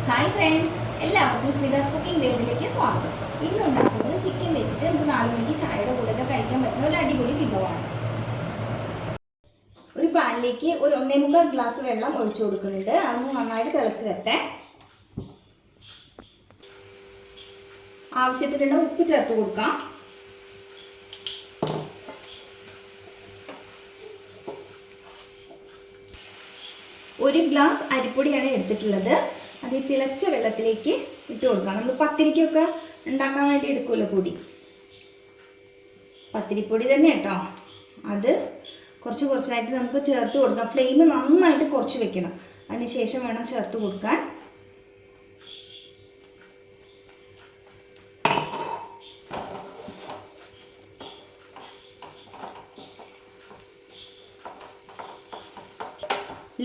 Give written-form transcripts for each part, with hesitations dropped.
Hi friends, എല്ലാവർക്കും സ്മിതാസ് cooking വേൾഡിലേക്ക് സ്വാഗതം. ഇന്ന് ഉണ്ടാക്കുന്നത് ചിക്കൻ വെച്ചിട്ട് നമുക്ക് 4 മണിക്ക് ചായയുടെ കൂടെ കഴിക്കാൻ പറ്റുന്ന ഒരു അടിപൊളി വിഭവമാണ്. ഒരു പാനിലേക്ക് ഒരു 1.25 ഗ്ലാസ് വെള്ളം ഒഴിച്ചു കൊടുക്കുന്നുണ്ട്. അതൊന്ന് നന്നായിട്ട് തിളച്ച് വരട്ടെ. ആവശ്യത്തിനുള്ള ഉപ്പ് ചേർത്ത് കൊടുക്കാം. ഒരു ഗ്ലാസ് അരിപ്പൊടിയാണ് എടുത്തിട്ടുള്ളത്. അത് തിളച്ച വെള്ളത്തിലേക്ക് ഇട്ട് കൊടുക്കാം. നമ്മൾ പത്തിരിക്കൊക്കെ ഉണ്ടാക്കാൻ വേണ്ടി എടുക്കുമല്ലോ പൊടി, പത്തിരിപ്പൊടി തന്നെ കേട്ടോ. അത് കുറച്ചായിട്ട് നമുക്ക് ചേർത്ത് കൊടുക്കാം. ഫ്ലെയിം നന്നായിട്ട് കുറച്ച് വെക്കണം. അതിനുശേഷം വേണം ചേർത്ത് കൊടുക്കാൻ.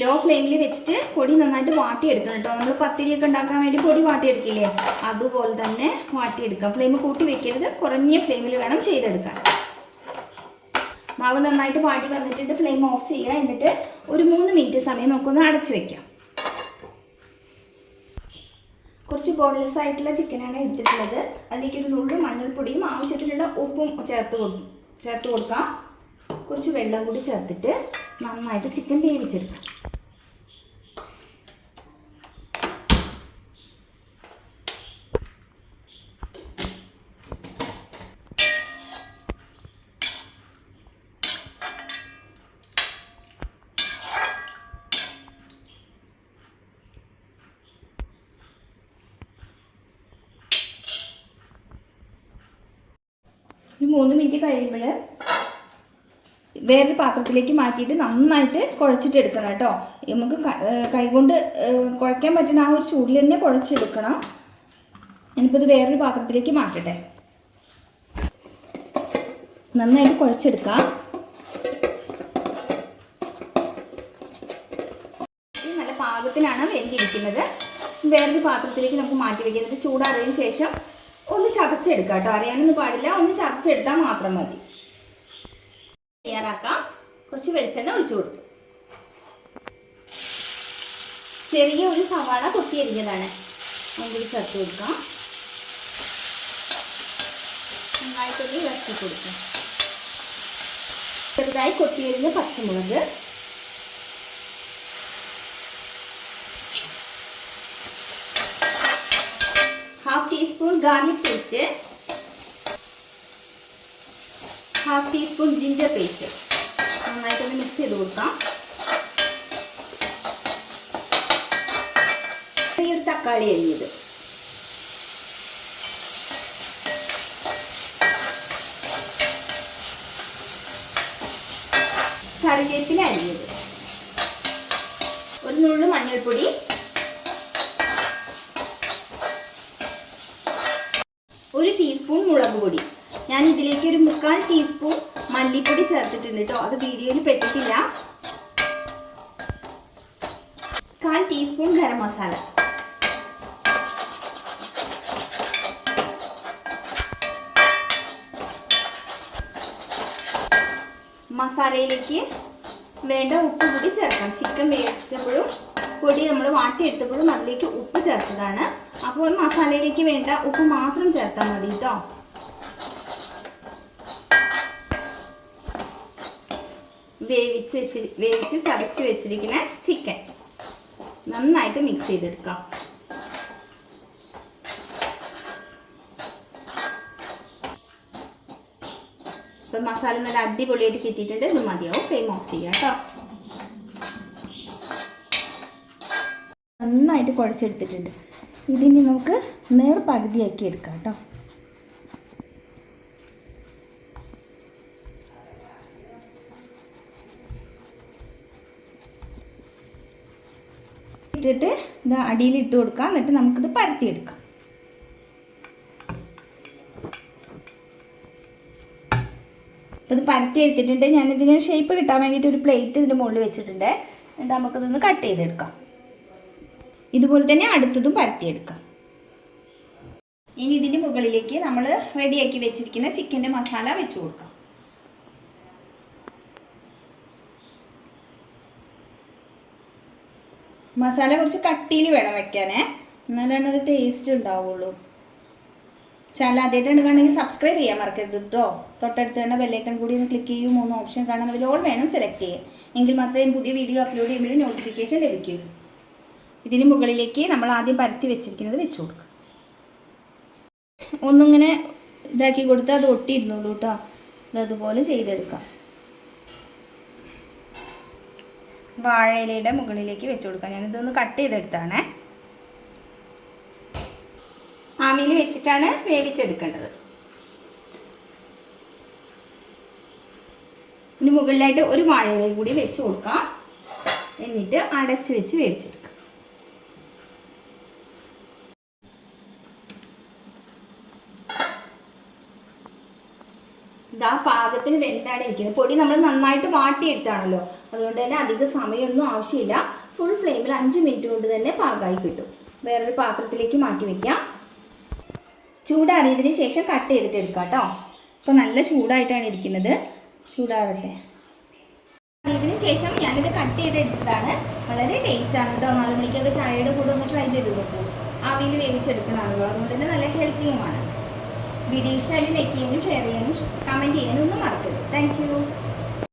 ലോ ഫ്ലെയിമിൽ വെച്ചിട്ട് പൊടി നന്നായിട്ട് വാട്ടിയെടുക്കണം കേട്ടോ. നമ്മൾ പത്തിരിയൊക്കെ ഉണ്ടാക്കാൻ വേണ്ടി പൊടി വാട്ടിയെടുക്കില്ലേ, അതുപോലെ തന്നെ വാട്ടിയെടുക്കാം. ഫ്ലെയിം കൂട്ടി വെക്കരുത്, കുറഞ്ഞ ഫ്ലെയിമിൽ വേണം ചെയ്തെടുക്കാൻ. മാവ് നന്നായിട്ട് വാടി വന്നിട്ട് ഫ്ലെയിം ഓഫ് ചെയ്യുക. എന്നിട്ട് ഒരു 3 മിനിറ്റ് സമയം നമുക്കൊന്ന് അടച്ചു വെക്കാം. കുറച്ച് ബോൺലെസ് ആയിട്ടുള്ള ചിക്കനാണ് എടുത്തിട്ടുള്ളത്. അതിലേക്ക് ഒരു നുള്ളു മഞ്ഞൾപ്പൊടിയും ആവശ്യത്തിനുള്ള ഉപ്പും ചേർത്ത് കൊടുക്കാം. കുറച്ച് വെള്ളം കൂടി ചേർത്തിട്ട് നന്നായിട്ട് ചിക്കൻ വേവിച്ചെടുക്കാം. ഒരു 3 മിനിറ്റ് കഴിയുമ്പോൾ വേറൊരു പാത്രത്തിലേക്ക് മാറ്റിയിട്ട് നന്നായിട്ട് കുഴച്ചിട്ട് എടുക്കണം കേട്ടോ. നമുക്ക് കൈകൊണ്ട് കുഴയ്ക്കാൻ പറ്റുന്ന ആ ഒരു ചൂടിൽ തന്നെ കുഴച്ചെടുക്കണം. ഞാനിപ്പോൾ ഇത് വേറൊരു പാത്രത്തിലേക്ക് മാറ്റട്ടെ. നന്നായിട്ട് കുഴച്ചെടുക്കാം. ഇത് നല്ല പാകത്തിനാണ് വെന്തിരിക്കുന്നത്. വേറൊരു പാത്രത്തിലേക്ക് നമുക്ക് മാറ്റി വയ്ക്കുന്നത്. ചൂടാറിയതിന് ശേഷം ഒന്ന് ചതച്ചെടുക്കാം കേട്ടോ. അറിയാനൊന്നും പാടില്ല, ഒന്ന് ചതച്ചെടുത്താൽ മാത്രം മതി. തയ്യാറാക്കാം. കുറച്ച് വെളിച്ചെണ്ണ ഒഴിച്ചു കൊടുക്കും. ചെറിയ ഒരു സവാള കൊത്തിയരിഞ്ഞതാണ് അതിൽ ചേർത്ത് കൊടുക്കാം. നന്നായിട്ടൊന്ന് ഇളക്കി കൊടുക്കാം. ചെറുതായി കൊത്തിയരിഞ്ഞ പച്ചമുളക്, half teaspoon garlic paste, half teaspoon ginger paste. നന്നായിട്ടൊന്ന് മിക്സ് ചെയ്ത് കൊടുക്കാം. ചെറിയൊരു തക്കാളി അരിഞ്ഞത്, കറിവേപ്പില അരിഞ്ഞത്, ഒരു നുള്ളു മഞ്ഞൾപ്പൊടി, ഒരു ടീസ്പൂൺ മുളക് പൊടി. ഞാൻ ഇതിലേക്ക് ഒരു 3/4 ടീസ്പൂൺ മല്ലിപ്പൊടി ചേർത്തിട്ടുണ്ട് കേട്ടോ. അത് വീഡിയോയിൽ പെട്ടിട്ടില്ല. 1/4 ടീസ്പൂൺ ഗരം മസാല, മസാലയിലേക്ക് വേണ്ട ഉപ്പ് കൂടി ചേർക്കാം. ചിക്കൻ വേവിച്ചപ്പോഴും പൊടി നമ്മൾ വാട്ടിയെടുത്തപ്പോഴും അതിലേക്ക് ഉപ്പ് ചേർത്തതാണ്. അപ്പോൾ മസാലയിലേക്ക് വേണ്ട ഉപ്പ് മാത്രം ചേർത്താൽ മതി കേട്ടോ. വേവിച്ച് ചതച്ച് വെച്ചിരിക്കുന്ന ചിക്കൻ നന്നായിട്ട് മിക്സ് ചെയ്തെടുക്കാം. ഇപ്പം മസാല നല്ല അടിപൊളിയായിട്ട് കിട്ടിയിട്ടുണ്ട്. ഇത് മതിയാവും. ഫ്ലെയിം ഓഫ് ചെയ്യാം കേട്ടോ. നന്നായിട്ട് കുഴച്ചെടുത്തിട്ടുണ്ട്. ഇതിന് നമുക്ക് പകുതിയാക്കി എടുക്കാം കേട്ടോ. ഇട്ടിട്ട് ഇത് അടിയിൽ ഇട്ട് കൊടുക്കാം. എന്നിട്ട് നമുക്കിത് പരത്തിയെടുക്കാം. അപ്പോൾ ഇത് പരത്തി എടുത്തിട്ടുണ്ട്. ഞാനിതിന് ഷേപ്പ് കിട്ടാൻ വേണ്ടിയിട്ട് ഒരു പ്ലേറ്റ് ഇതിൻ്റെ മുകളിൽ വെച്ചിട്ടുണ്ട്. എന്നിട്ട് നമുക്കിതൊന്ന് കട്ട് ചെയ്തെടുക്കാം. ഇതുപോലെ തന്നെ അടുത്തതും പരത്തിയെടുക്കാം. ഇനി ഇതിൻ്റെ മുകളിലേക്ക് നമ്മൾ റെഡിയാക്കി വെച്ചിരിക്കുന്ന ചിക്കൻ്റെ മസാല വെച്ച് കൊടുക്കാം. മസാല കുറച്ച് കട്ടിയിൽ വേണം വെക്കാനേ. എന്നാലാണ് അത് ടേസ്റ്റ് ഉണ്ടാവുള്ളൂ. ചാനൽ ആദ്യമായിട്ടാണ് കാണുമെങ്കിൽ സബ്സ്ക്രൈബ് ചെയ്യാൻ മറക്കരുത് കേട്ടോ. തൊട്ടടുത്ത് തന്നെ ബെല്ലൈക്കൺ കൂടി ഒന്ന് ക്ലിക്ക് ചെയ്യും. 3 ഓപ്ഷൻ കാണാൻ അതിൽ ഓൾ വേണം സെലക്ട് ചെയ്യാൻ. എങ്കിൽ മാത്രമേ പുതിയ വീഡിയോ അപ്ലോഡ് ചെയ്യുമ്പോൾ നോട്ടിഫിക്കേഷൻ ലഭിക്കുകയുള്ളൂ. ഇതിന് മുകളിലേക്ക് നമ്മൾ ആദ്യം പരത്തി വെച്ചിരിക്കുന്നത് വെച്ച് കൊടുക്കുക. ഒന്നിങ്ങനെ ഇതാക്കി കൊടുത്താൽ അത് ഒട്ടിയിരുന്നുള്ളൂ കേട്ടോ. അതുപോലെ ചെയ്തെടുക്കാം. വാഴയിലയുടെ മുകളിലേക്ക് വെച്ച് കൊടുക്കാം. ഞാനിതൊന്ന് കട്ട് ചെയ്തെടുത്താണ്. ആവിയിൽ വെച്ചിട്ടാണ് വേവിച്ചെടുക്കേണ്ടത്. ഇനി മുകളിലായിട്ട് ഒരു വാഴയില കൂടി വെച്ച് കൊടുക്കാം. എന്നിട്ട് അടച്ച് വെച്ച് വേവിച്ചെടുക്കാം. ഇതാ പാകത്തിന് വെന്താണ് ഇരിക്കുന്നത്. പൊടി നമ്മൾ നന്നായിട്ട് വാട്ടിയെടുത്താണല്ലോ, അതുകൊണ്ട് തന്നെ അധിക സമയമൊന്നും ആവശ്യമില്ല. ഫുൾ ഫ്ലെയിമിൽ 5 മിനിറ്റ് കൊണ്ട് തന്നെ പാകമായി കിട്ടും. വേറൊരു പാത്രത്തിലേക്ക് മാറ്റി വയ്ക്കാം. ചൂടാറിയതിന് ശേഷം കട്ട് ചെയ്തിട്ട് എടുക്കാം കേട്ടോ. ഇപ്പോൾ നല്ല ചൂടായിട്ടാണ് ഇരിക്കുന്നത്. ചൂടാറട്ടെ. ഇതിന് ശേഷം ഞാനിത് കട്ട് ചെയ്തെടുത്തതാണ്. വളരെ ടേസ്റ്റാണ് കേട്ടോ. 4 മണിക്കൊക്കെ ചായയുടെ കൂടെ ഒന്ന് ട്രൈ ചെയ്ത് നോക്കൂ. ആവിയിൽ വേവിച്ചെടുക്കണമല്ലോ, അതുകൊണ്ട് തന്നെ നല്ല ഹെൽത്തിയുമാണ്. വീഡിയോ ഇഷ്ടമായാലും ലൈക്ക് ചെയ്യാനും ഷെയർ ചെയ്യാനും കമൻറ്റ് ചെയ്യാനും ഒന്നും മറക്കരുത്. Thank you.